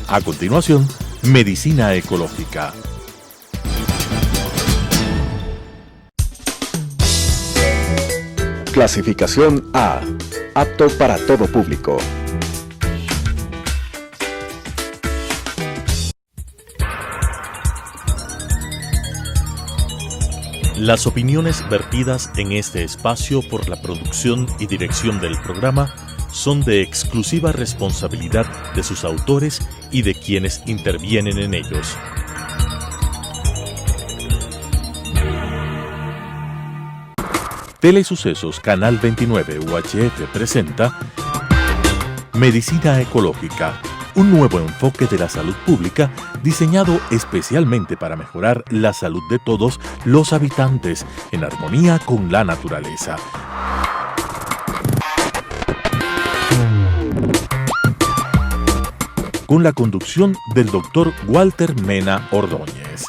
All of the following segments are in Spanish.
A continuación, Medicina Ecológica. Clasificación A. Apto para todo público. Las opiniones vertidas en este espacio por la producción y dirección del programa son de exclusiva responsabilidad de sus autores y de quienes intervienen en ellos. Telesucesos Canal 29 UHF presenta Medicina Ecológica, un nuevo enfoque de la salud pública diseñado especialmente para mejorar la salud de todos los habitantes en armonía con la naturaleza. Con la conducción del Dr. Walter Mena Ordóñez.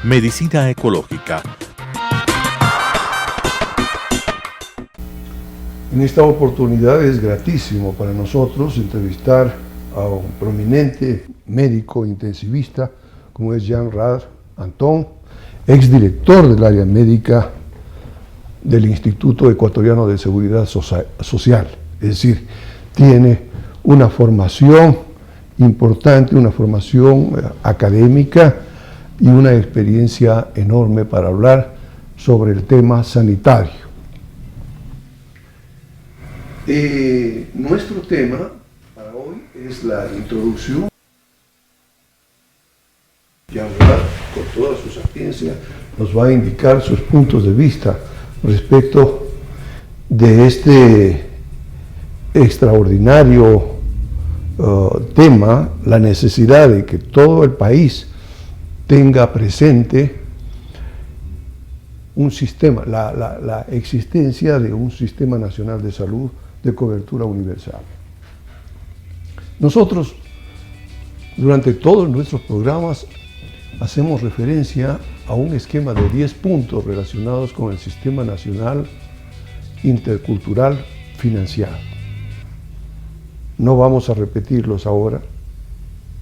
Medicina Ecológica. En esta oportunidad es gratísimo para nosotros entrevistar a un prominente médico intensivista como es Jean Rad Antón, exdirector del área médica del Instituto Ecuatoriano de Seguridad Social. Es decir, tiene una formación importante, una formación académica y una experiencia enorme para hablar sobre el tema sanitario. Nuestro tema para hoy es la introducción. Jean Rad, con toda su sapiencia, nos va a indicar sus puntos de vista respecto de este extraordinario tema, la necesidad de que todo el país tenga presente un sistema, la existencia de un sistema nacional de salud de cobertura universal. Nosotros, durante todos nuestros programas, hacemos referencia a un esquema de 10 puntos relacionados con el Sistema Nacional Intercultural Financiado. No vamos a repetirlos ahora,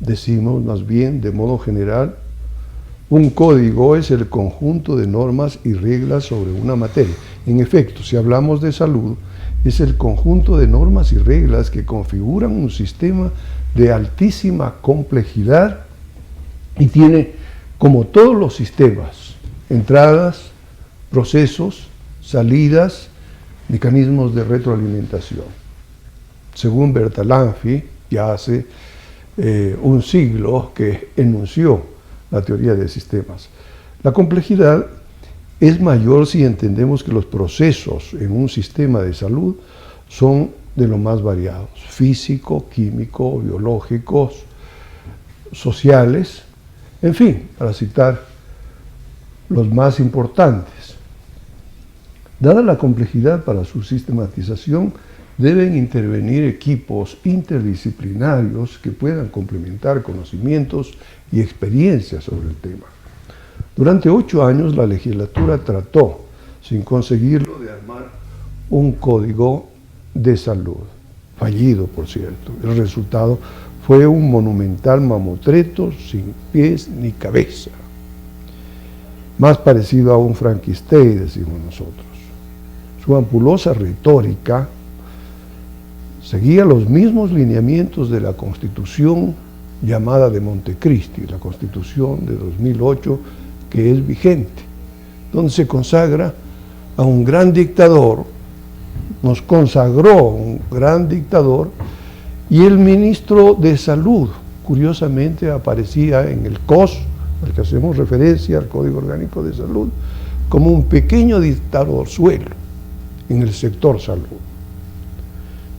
decimos más bien de modo general, un código es el conjunto de normas y reglas sobre una materia. En efecto, si hablamos de salud, es el conjunto de normas y reglas que configuran un sistema de altísima complejidad y tiene, como todos los sistemas, entradas, procesos, salidas, mecanismos de retroalimentación. Según Bertalanffy, ya hace un siglo que enunció la teoría de sistemas. La complejidad es mayor si entendemos que los procesos en un sistema de salud son de lo más variados: físico, químico, biológicos, sociales, en fin, para citar los más importantes. Dada la complejidad para su sistematización, deben intervenir equipos interdisciplinarios que puedan complementar conocimientos y experiencias sobre el tema. Durante 8 años la legislatura trató, sin conseguirlo, de armar un código de salud, fallido por cierto. El resultado fue un monumental mamotreto sin pies ni cabeza, más parecido a un Frankenstein, decimos nosotros. Su ampulosa retórica seguía los mismos lineamientos de la Constitución llamada de Montecristi, la Constitución de 2008, que es vigente, donde se consagra a un gran dictador, nos consagró un gran dictador, y el ministro de Salud, curiosamente, aparecía en el COS, al que hacemos referencia, al Código Orgánico de Salud, como un pequeño dictadorzuelo en el sector salud.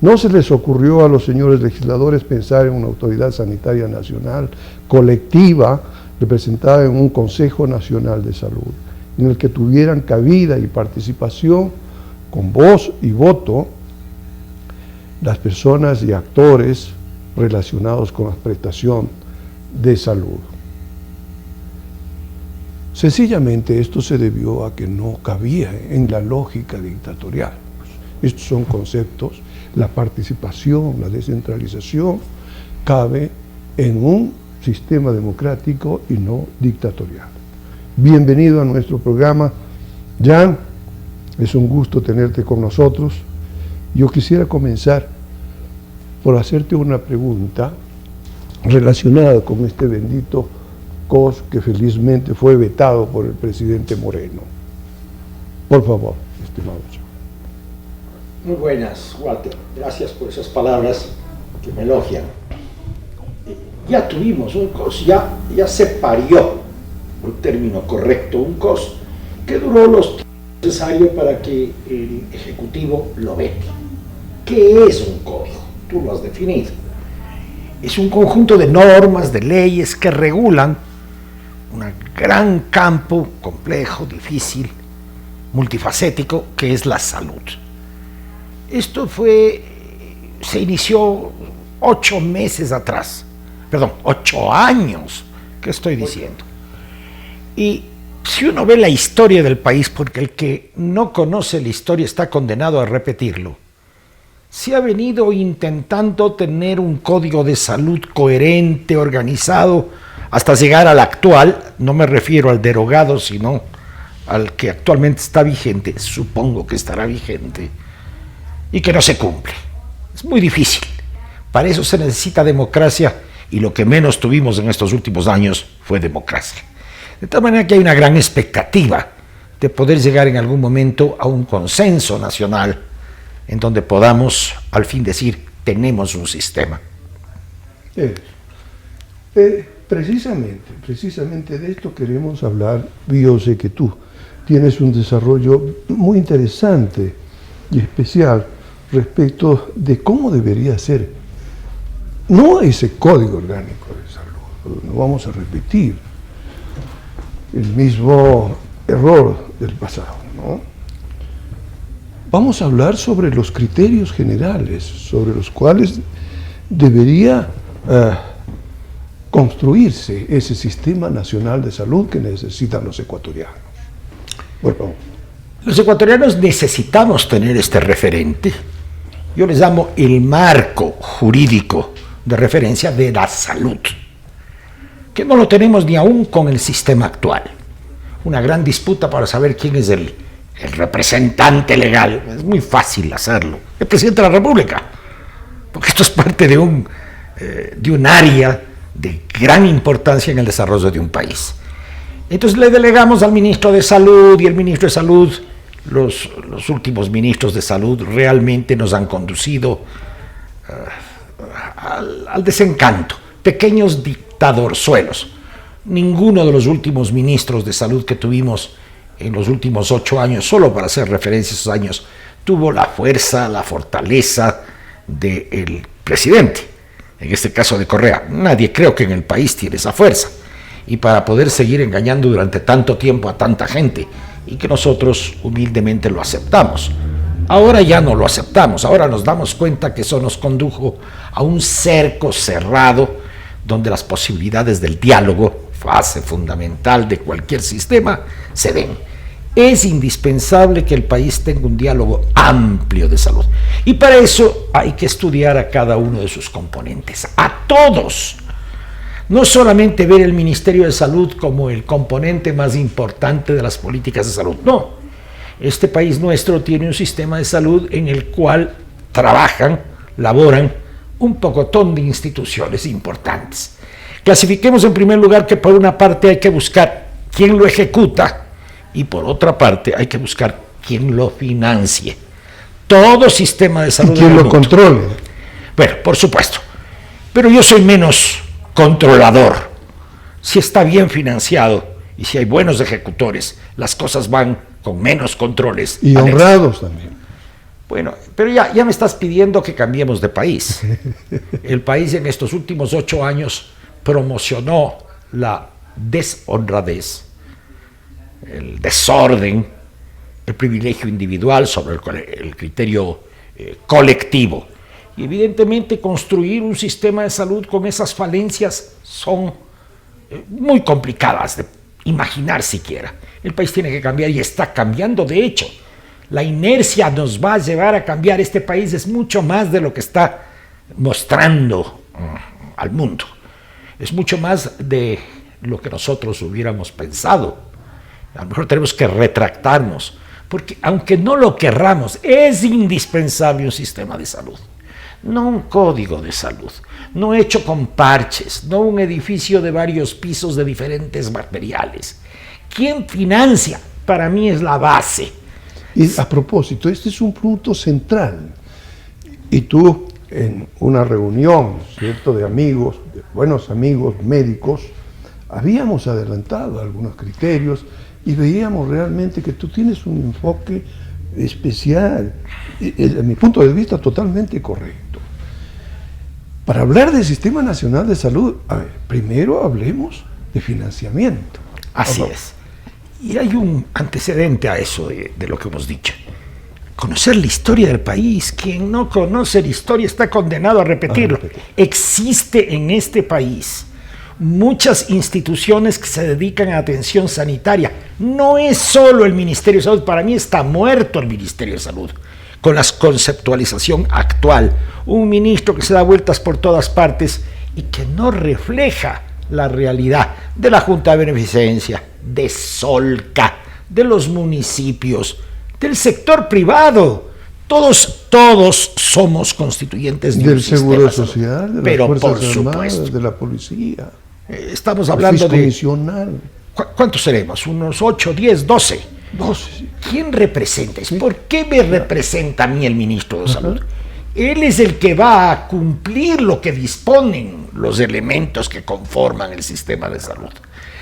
No se les ocurrió a los señores legisladores pensar en una autoridad sanitaria nacional, colectiva, representada en un Consejo Nacional de Salud, en el que tuvieran cabida y participación con voz y voto las personas y actores relacionados con la prestación de salud. Sencillamente esto se debió a que no cabía en la lógica dictatorial. Estos son conceptos, la participación, la descentralización, cabe en un sistema democrático y no dictatorial. Bienvenido a nuestro programa, Jan. Es un gusto tenerte con nosotros. Yo quisiera comenzar por hacerte una pregunta relacionada con este bendito COS que felizmente fue vetado por el presidente Moreno. Por favor, estimado Jan. Muy buenas, Walter. Gracias por esas palabras que me elogian. Ya tuvimos un COS, ya se parió, por término correcto, un COS que duró los tiempos necesarios para que el Ejecutivo lo vete. ¿Qué es un código? Tú lo has definido. Es un conjunto de normas, de leyes que regulan un gran campo complejo, difícil, multifacético, que es la salud. Esto se inició 8 años, ¿qué estoy diciendo? Y si uno ve la historia del país, porque el que no conoce la historia está condenado a repetirlo, se ha venido intentando tener un código de salud coherente, organizado, hasta llegar al actual. No me refiero al derogado, sino al que actualmente está vigente, supongo que estará vigente, y que no se cumple. Es muy difícil. Para eso se necesita democracia, y lo que menos tuvimos en estos últimos años fue democracia. De tal manera que hay una gran expectativa de poder llegar en algún momento a un consenso nacional en donde podamos al fin decir, tenemos un sistema. Precisamente de esto queremos hablar. Yo sé que tú tienes un desarrollo muy interesante y especial respecto de cómo debería ser, no ese código orgánico de salud, no vamos a repetir el mismo error del pasado, ¿no? Vamos a hablar sobre los criterios generales sobre los cuales debería construirse ese sistema nacional de salud que necesitan los ecuatorianos. Bueno, los ecuatorianos necesitamos tener este referente. Yo les llamo el marco jurídico de referencia de la salud, que no lo tenemos ni aún con el sistema actual. Una gran disputa para saber quién es el representante legal. Es muy fácil hacerlo. El presidente de la República, porque esto es parte de un área de gran importancia en el desarrollo de un país. Entonces le delegamos al ministro de Salud, y el ministro de Salud, los últimos ministros de Salud realmente nos han conducido al desencanto. Pequeños dictadorzuelos. Ninguno de los últimos ministros de Salud que tuvimos en los últimos 8 años, solo para hacer referencia a esos años, tuvo la fuerza, la fortaleza del presidente, en este caso de Correa. Nadie, creo que en el país, tiene esa fuerza, y para poder seguir engañando durante tanto tiempo a tanta gente, y que nosotros humildemente lo aceptamos. Ahora ya no lo aceptamos, ahora nos damos cuenta que eso nos condujo a un cerco cerrado, donde las posibilidades del diálogo, fase fundamental de cualquier sistema, se den. Es indispensable que el país tenga un diálogo amplio de salud. Y para eso hay que estudiar a cada uno de sus componentes, a todos. No solamente ver el Ministerio de Salud como el componente más importante de las políticas de salud, no. Este país nuestro tiene un sistema de salud en el cual laboran un pocotón de instituciones importantes. Clasifiquemos en primer lugar que por una parte hay que buscar quién lo ejecuta, y por otra parte hay que buscar quién lo financie. Todo sistema de salud. Y quién lo controle. Bueno, por supuesto. Pero yo soy menos controlador. Si está bien financiado y si hay buenos ejecutores, las cosas van con menos controles. Y honrados también. Bueno, pero ya me estás pidiendo que cambiemos de país. El país en estos últimos 8 años promocionó la deshonradez, el desorden, el privilegio individual sobre el criterio colectivo. Y evidentemente construir un sistema de salud con esas falencias son muy complicadas de imaginar siquiera. El país tiene que cambiar y está cambiando de hecho. La inercia nos va a llevar a cambiar. Este país es mucho más de lo que está mostrando al mundo. es mucho más de lo que nosotros hubiéramos pensado. A lo mejor tenemos que retractarnos, porque aunque no lo querramos, es indispensable un sistema de salud, no un código de salud, no hecho con parches, no un edificio de varios pisos de diferentes materiales. ¿Quién financia? Para mí es la base. Y a propósito, este es un punto central. Y tú, en una reunión, ¿cierto?, de amigos, de buenos amigos médicos, habíamos adelantado algunos criterios y veíamos realmente que tú tienes un enfoque especial, desde mi punto de vista totalmente correcto. Para hablar del Sistema Nacional de Salud, a ver, primero hablemos de financiamiento. Así es. Y hay un antecedente a eso de lo que hemos dicho. Conocer la historia del país. Quien no conoce la historia está condenado a repetirlo. Existe en este país muchas instituciones que se dedican a atención sanitaria. No es solo el Ministerio de Salud. Para mí está muerto el Ministerio de Salud con la conceptualización actual. Un ministro que se da vueltas por todas partes y que no refleja la realidad de la Junta de Beneficencia, de Solca, de los municipios, del sector privado. Todos somos constituyentes del Seguro Social, de las Fuerzas Armadas, de la Policía. Estamos hablando de... ¿Cuántos seremos? ¿Unos 8, 10, 12? 12, sí. ¿Quién representa? ¿Por qué me representa a mí el ministro de Salud? Él es el que va a cumplir lo que disponen los elementos que conforman el sistema de salud.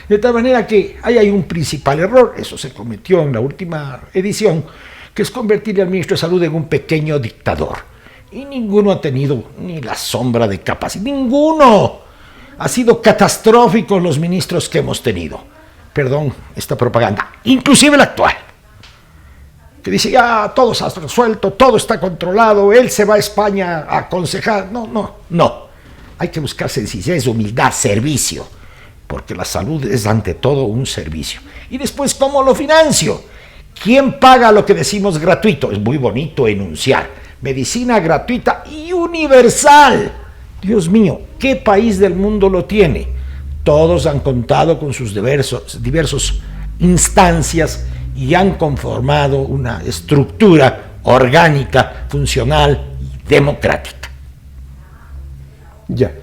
De tal manera que ahí hay un principal error, eso se cometió en la última edición, que es convertir al ministro de Salud en un pequeño dictador. Y ninguno ha tenido ni la sombra de capacidad, ninguno. Ha sido catastrófico los ministros que hemos tenido. Perdón, esta propaganda, inclusive el actual, que dice, ya todo se ha resuelto, todo está controlado, él se va a España a aconsejar. No. Hay que buscar sencillez, humildad, servicio, porque la salud es ante todo un servicio. Y después, ¿cómo lo financio? ¿Quién paga lo que decimos gratuito? Es muy bonito enunciar. Medicina gratuita y universal. Dios mío, ¿qué país del mundo lo tiene? Todos han contado con sus diversos instancias y han conformado una estructura orgánica, funcional y democrática. Ya,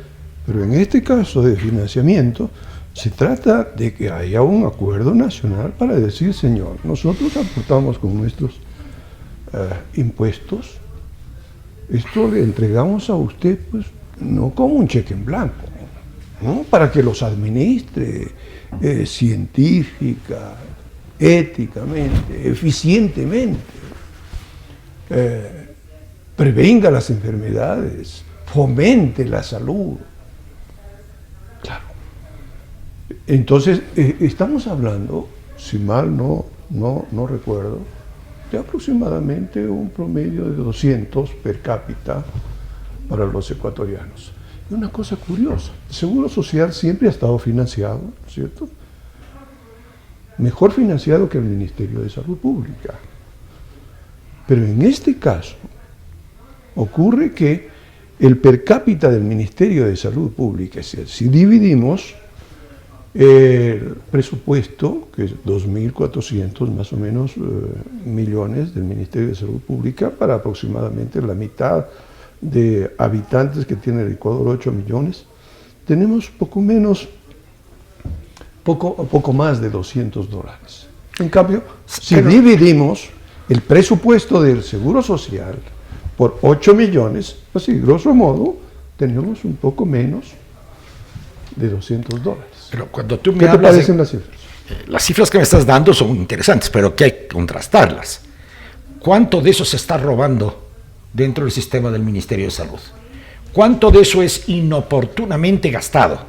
pero en este caso de financiamiento se trata de que haya un acuerdo nacional para decir, señor, nosotros aportamos con nuestros impuestos, esto le entregamos a usted, pues, no como un cheque en blanco, ¿no?, para que los administre científica, éticamente, eficientemente, prevenga las enfermedades, fomente la salud. Claro. Entonces, estamos hablando, si mal no recuerdo, de aproximadamente un promedio de 200 per cápita para los ecuatorianos. Y una cosa curiosa, el Seguro Social siempre ha estado financiado, ¿cierto?, mejor financiado que el Ministerio de Salud Pública. Pero en este caso ocurre que el per cápita del Ministerio de Salud Pública, es decir, si dividimos el presupuesto, que es 2.400 más o menos millones del Ministerio de Salud Pública, para aproximadamente la mitad de habitantes que tiene el Ecuador, 8 millones, tenemos poco más de $200. En cambio, si dividimos el presupuesto del Seguro Social por 8 millones, así grosso modo, tenemos un poco menos de $200. Pero cuando tú me ¿Qué te hablas parecen las cifras? Las cifras que me estás dando son interesantes, pero que hay que contrastarlas. ¿Cuánto de eso se está robando dentro del sistema del Ministerio de Salud? ¿Cuánto de eso es inoportunamente gastado?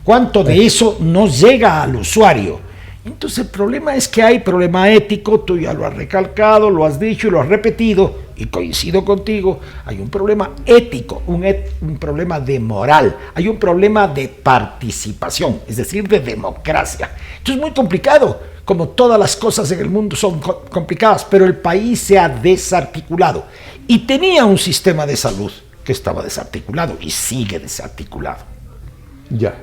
¿Cuánto de eso no llega al usuario? Entonces el problema es que hay problema ético, tú ya lo has recalcado, lo has dicho y lo has repetido, y coincido contigo, hay un problema ético, un problema de moral, hay un problema de participación, es decir, de democracia. Esto es muy complicado, como todas las cosas en el mundo son complicadas, pero el país se ha desarticulado y tenía un sistema de salud que estaba desarticulado y sigue desarticulado. Ya.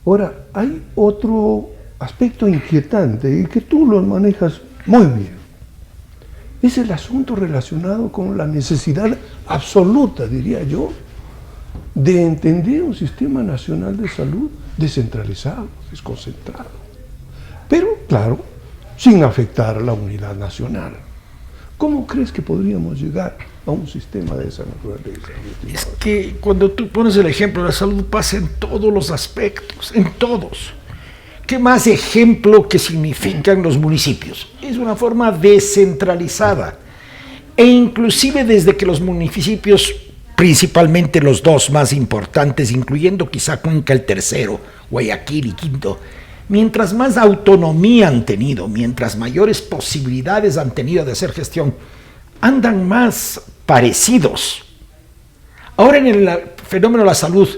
Ahora, hay otro aspecto inquietante y que tú lo manejas muy bien. Es el asunto relacionado con la necesidad absoluta, diría yo, de entender un sistema nacional de salud descentralizado, desconcentrado. Pero, claro, sin afectar a la unidad nacional. ¿Cómo crees que podríamos llegar a un sistema de esa naturaleza? Es que cuando tú pones el ejemplo, la salud pasa en todos los aspectos, en todos. ¿Qué más ejemplo que significan los municipios? Es una forma descentralizada. E inclusive desde que los municipios, principalmente los dos más importantes, incluyendo quizá Cuenca el tercero, Guayaquil y Quito, mientras más autonomía han tenido, mientras mayores posibilidades han tenido de hacer gestión, andan más parecidos. Ahora en el fenómeno de la salud,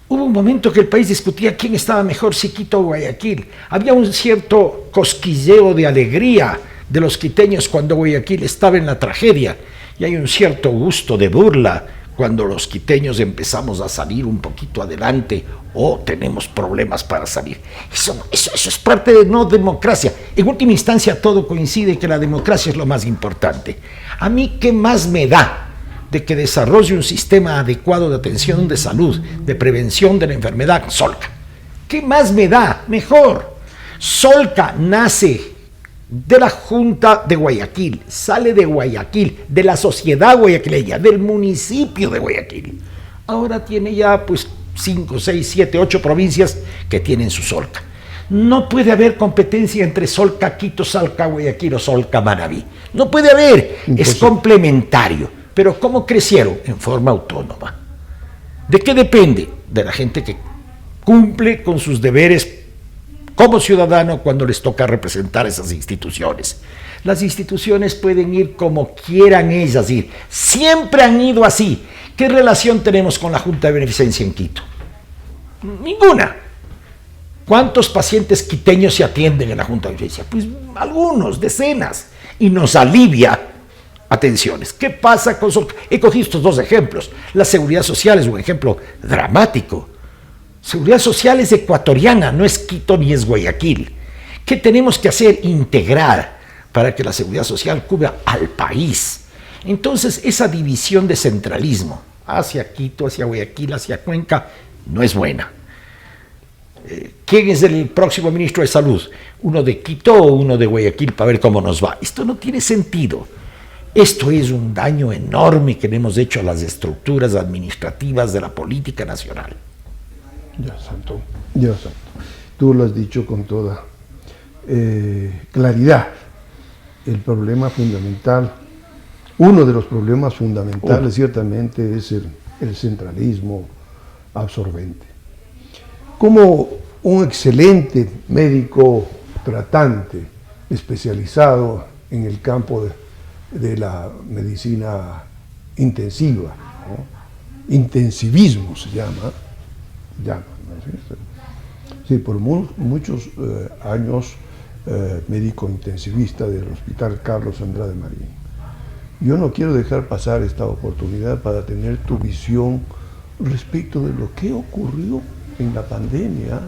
hubo un momento que el país discutía quién estaba mejor, si Quito o Guayaquil. Había un cierto cosquilleo de alegría de los quiteños cuando Guayaquil estaba en la tragedia, y hay un cierto gusto de burla cuando los quiteños empezamos a salir un poquito adelante o tenemos problemas para salir. Eso es parte de no democracia. En última instancia todo coincide que la democracia es lo más importante. A mí, ¿qué más me da de que desarrolle un sistema adecuado de atención de salud, de prevención de la enfermedad? Solca. ¿Qué más me da? Mejor. Solca nace de la Junta de Guayaquil, sale de Guayaquil, de la sociedad guayaquileña, del municipio de Guayaquil. Ahora tiene ya pues 5, 6, 7, 8 provincias que tienen su Solca. No puede haber competencia entre Solca Quito, Solca Guayaquil o Solca Manabí. No puede haber, es complementario. Pero ¿cómo crecieron? En forma autónoma. ¿De qué depende? De la gente que cumple con sus deberes como ciudadano cuando les toca representar esas instituciones. Las instituciones pueden ir como quieran ellas ir. Siempre han ido así. ¿Qué relación tenemos con la Junta de Beneficencia en Quito? Ninguna. ¿Cuántos pacientes quiteños se atienden en la Junta de Beneficencia? Pues algunos, decenas. Y nos alivia atenciones. ¿Qué pasa con Solca? He cogido estos dos ejemplos. La seguridad social es un ejemplo dramático. Seguridad social es ecuatoriana, no es Quito ni es Guayaquil. ¿Qué tenemos que hacer? Integrar para que la seguridad social cubra al país. Entonces, esa división de centralismo hacia Quito, hacia Guayaquil, hacia Cuenca, no es buena. ¿Quién es el próximo ministro de Salud? ¿Uno de Quito o uno de Guayaquil para ver cómo nos va? Esto no tiene sentido. Esto es un daño enorme que le hemos hecho a las estructuras administrativas de la política nacional. Dios santo, Dios santo. Tú lo has dicho con toda claridad. El problema fundamental, uno de los problemas fundamentales ciertamente es el centralismo absorbente. Como un excelente médico tratante especializado en el campo de la medicina intensiva, ¿no? Intensivismo se llama, ¿no? Sí, por muchos años médico intensivista del Hospital Carlos Andrade Marín. Yo no quiero dejar pasar esta oportunidad para tener tu visión respecto de lo que ocurrió en la pandemia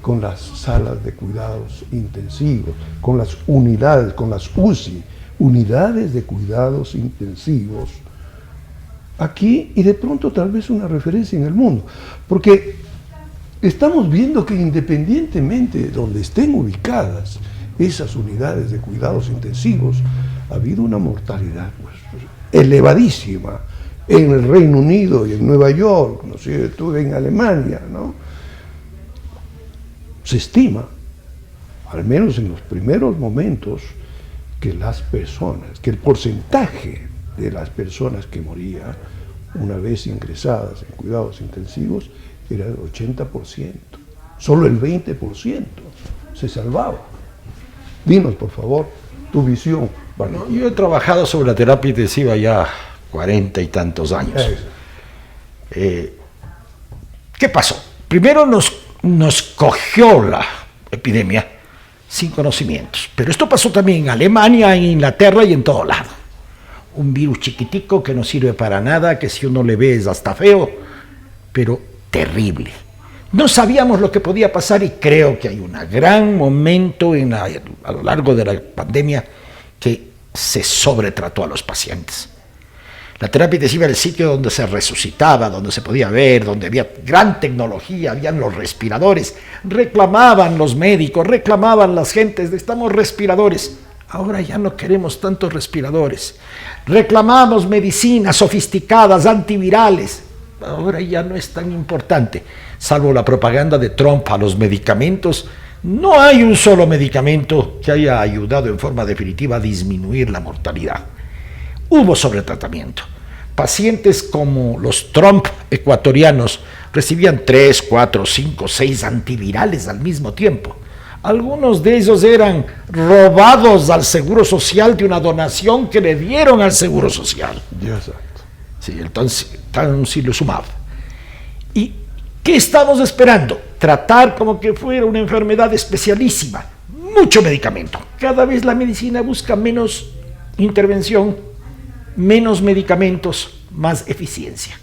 con las salas de cuidados intensivos, con las unidades, con las UCI, unidades de cuidados intensivos, aquí y de pronto tal vez una referencia en el mundo, porque estamos viendo que independientemente de donde estén ubicadas esas unidades de cuidados intensivos, ha habido una mortalidad pues, elevadísima en el Reino Unido y en Nueva York, no sé, tú en Alemania, ¿no? Se estima, al menos en los primeros momentos, que las personas, que el porcentaje de las personas que morían una vez ingresadas en cuidados intensivos era del 80%, solo el 20% se salvaba. Dinos, por favor, tu visión. Bueno, yo he trabajado sobre la terapia intensiva ya 40 y tantos años. ¿Qué pasó? Primero nos cogió la epidemia sin conocimientos, pero esto pasó también en Alemania, en Inglaterra y en todo lado. Un virus chiquitico que no sirve para nada, que si uno le ve es hasta feo, pero terrible. No sabíamos lo que podía pasar y creo que hay un gran momento a lo largo de la pandemia que se sobretrató a los pacientes. La terapia intensiva era el sitio donde se resucitaba, donde se podía ver, donde había gran tecnología, habían los respiradores. Reclamaban los médicos, reclamaban las gentes, necesitamos respiradores. Ahora ya no queremos tantos respiradores. Reclamamos medicinas sofisticadas, antivirales. Ahora ya no es tan importante. Salvo la propaganda de Trump a los medicamentos, no hay un solo medicamento que haya ayudado en forma definitiva a disminuir la mortalidad. Hubo sobretratamiento. Pacientes como los Trump ecuatorianos recibían 3, 4, 5, 6 antivirales al mismo tiempo. Algunos de ellos eran robados al Seguro Social de una donación que le dieron al Seguro Social. Exacto. Sí, el Tocilizumab. ¿Y qué estamos esperando? Tratar como que fuera una enfermedad especialísima. Mucho medicamento. Cada vez la medicina busca menos intervención, menos medicamentos, más eficiencia.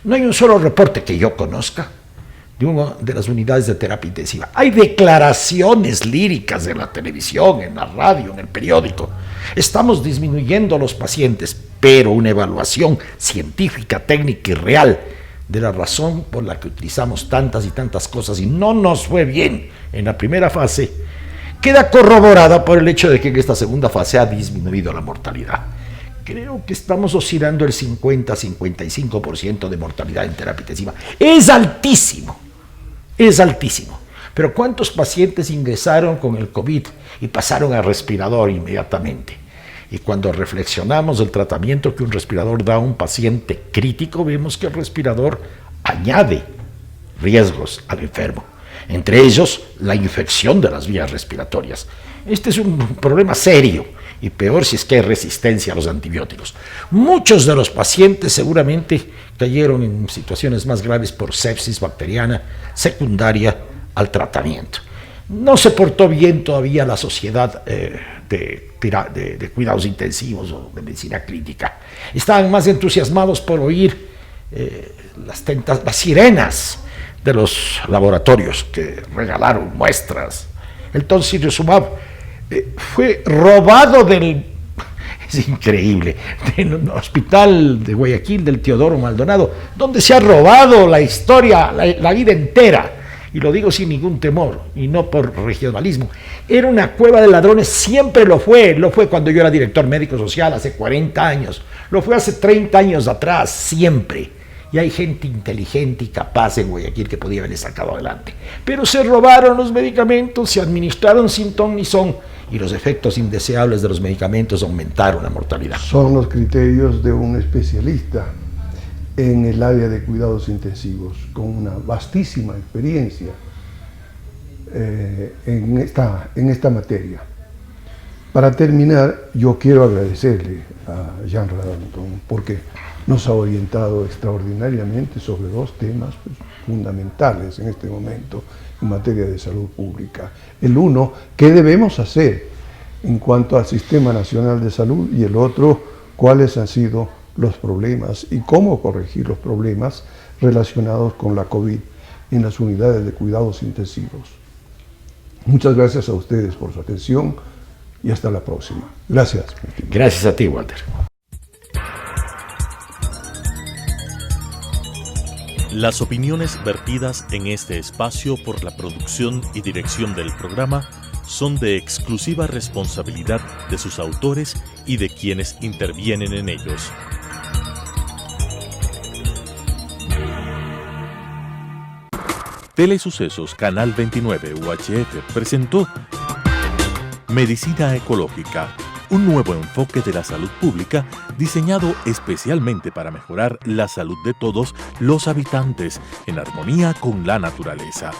No hay un solo reporte que yo conozca de una de las unidades de terapia intensiva. Hay declaraciones líricas en la televisión, en la radio, en el periódico. Estamos disminuyendo a los pacientes, pero una evaluación científica, técnica y real de la razón por la que utilizamos tantas y tantas cosas y no nos fue bien en la primera fase, queda corroborada por el hecho de que en esta segunda fase ha disminuido la mortalidad. Creo que estamos oscilando el 50-55% de mortalidad en terapia intensiva. Es altísimo, es altísimo. Pero ¿cuántos pacientes ingresaron con el COVID y pasaron a respirador inmediatamente? Y cuando reflexionamos del tratamiento que un respirador da a un paciente crítico, vemos que el respirador añade riesgos al enfermo. Entre ellos, la infección de las vías respiratorias. Este es un problema serio. Y peor si es que hay resistencia a los antibióticos. Muchos de los pacientes seguramente cayeron en situaciones más graves por sepsis bacteriana secundaria al tratamiento. No se portó bien todavía la sociedad de cuidados intensivos o de medicina crítica. Estaban más entusiasmados por oír las sirenas de los laboratorios que regalaron muestras. El Tocilizumab fue robado es increíble, del hospital de Guayaquil del Teodoro Maldonado, donde se ha robado la historia, la vida entera, y lo digo sin ningún temor, y no por regionalismo. Era una cueva de ladrones, siempre lo fue cuando yo era director médico social hace 40 años, lo fue hace 30 años atrás, siempre. Y hay gente inteligente y capaz en Guayaquil que podía haberle sacado adelante. Pero se robaron los medicamentos, se administraron sin ton ni son, y los efectos indeseables de los medicamentos aumentaron la mortalidad. Son los criterios de un especialista en el área de cuidados intensivos, con una vastísima experiencia en esta materia. Para terminar, yo quiero agradecerle a Jean Radantón porque nos ha orientado extraordinariamente sobre dos temas fundamentales en este momento en materia de salud pública. El uno, ¿qué debemos hacer en cuanto al Sistema Nacional de Salud? Y el otro, ¿cuáles han sido los problemas y cómo corregir los problemas relacionados con la COVID en las unidades de cuidados intensivos? Muchas gracias a ustedes por su atención y hasta la próxima. Gracias. Gracias a ti, Walter. Las opiniones vertidas en este espacio por la producción y dirección del programa son de exclusiva responsabilidad de sus autores y de quienes intervienen en ellos. Telesucesos Canal 29 UHF presentó Medicina Ecológica, un nuevo enfoque de la salud pública diseñado especialmente para mejorar la salud de todos los habitantes en armonía con la naturaleza.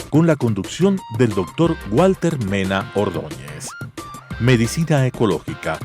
Con la conducción del Dr. Walter Mena Ordóñez. Medicina Ecológica,